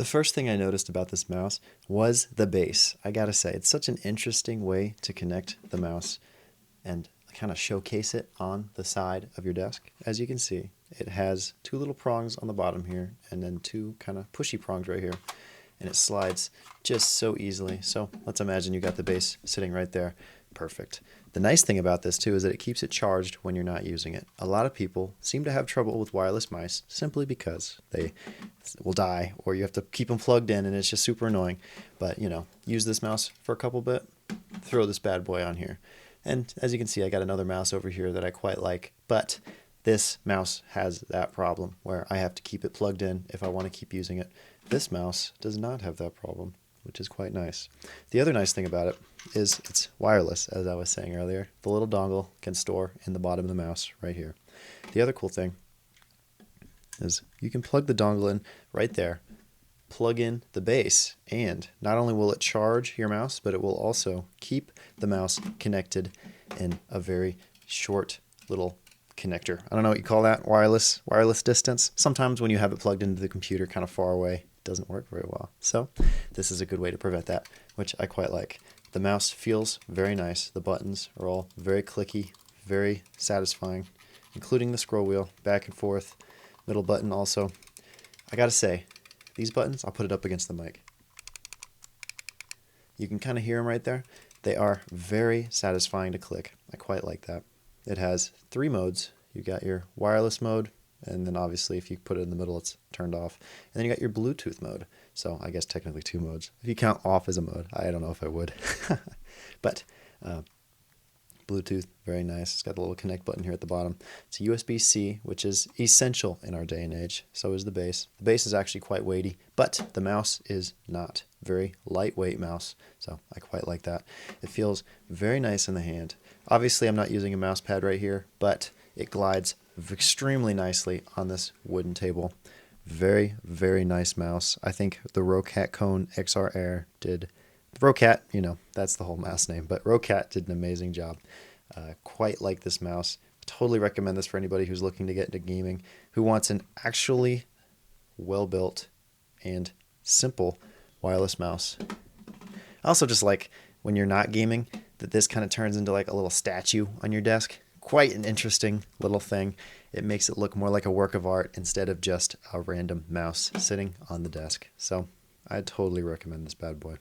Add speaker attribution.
Speaker 1: The first thing I noticed about this mouse was the base. I gotta say, it's such an interesting way to connect the mouse and kind of showcase it on the side of your desk. As you can see, it has two little prongs on the bottom here and then two kind of pushy prongs right here. And it slides just so easily. So let's imagine you got the base sitting right there. Perfect. The nice thing about this too is that it keeps it charged when you're not using it. A lot of people seem to have trouble with wireless mice simply because they will die or you have to keep them plugged in and it's just super annoying. But you know, use this mouse for a couple bit, throw this bad boy on here. And as you can see, I got another mouse over here that I quite like, but this mouse has that problem where I have to keep it plugged in if I want to keep using it. This mouse does not have that problem, which is quite nice. The other nice thing about it is it's wireless, as I was saying earlier. The little dongle can store in the bottom of the mouse right here. The other cool thing is you can plug the dongle in right there, plug in the base, and not only will it charge your mouse, but it will also keep the mouse connected in a very short little connector. I don't know what you call that, wireless distance. Sometimes when you have it plugged into the computer kind of far away, it doesn't work very well. So this is a good way to prevent that, which I quite like. The mouse feels very nice. The buttons are all very clicky, very satisfying, including the scroll wheel, back and forth, middle button also. I gotta say, these buttons, I'll put it up against the mic. You can kind of hear them right there. They are very satisfying to click. I quite like that. It has 3 modes. You got your wireless mode, and then obviously if you put it in the middle, it's turned off. And then you got your Bluetooth mode. So I guess technically 2 modes. If you count off as a mode, I don't know if I would. But Bluetooth, very nice. It's got the little connect button here at the bottom. It's a USB-C, which is essential in our day and age. So is the base. The base is actually quite weighty, but the mouse is not. Very lightweight mouse, so I quite like that. It feels very nice in the hand. Obviously, I'm not using a mouse pad right here, but it glides extremely nicely on this wooden table. Very, very nice mouse. I think the ROCCAT Kone XP Air did. ROCCAT, you know, that's the whole mouse name, but ROCCAT did an amazing job. Quite like this mouse. Totally recommend this for anybody who's looking to get into gaming, who wants an actually well-built and simple wireless mouse. I also just like when you're not gaming that this kind of turns into like a little statue on your desk. Quite an interesting little thing. It makes it look more like a work of art instead of just a random mouse sitting on the desk. So I totally recommend this bad boy.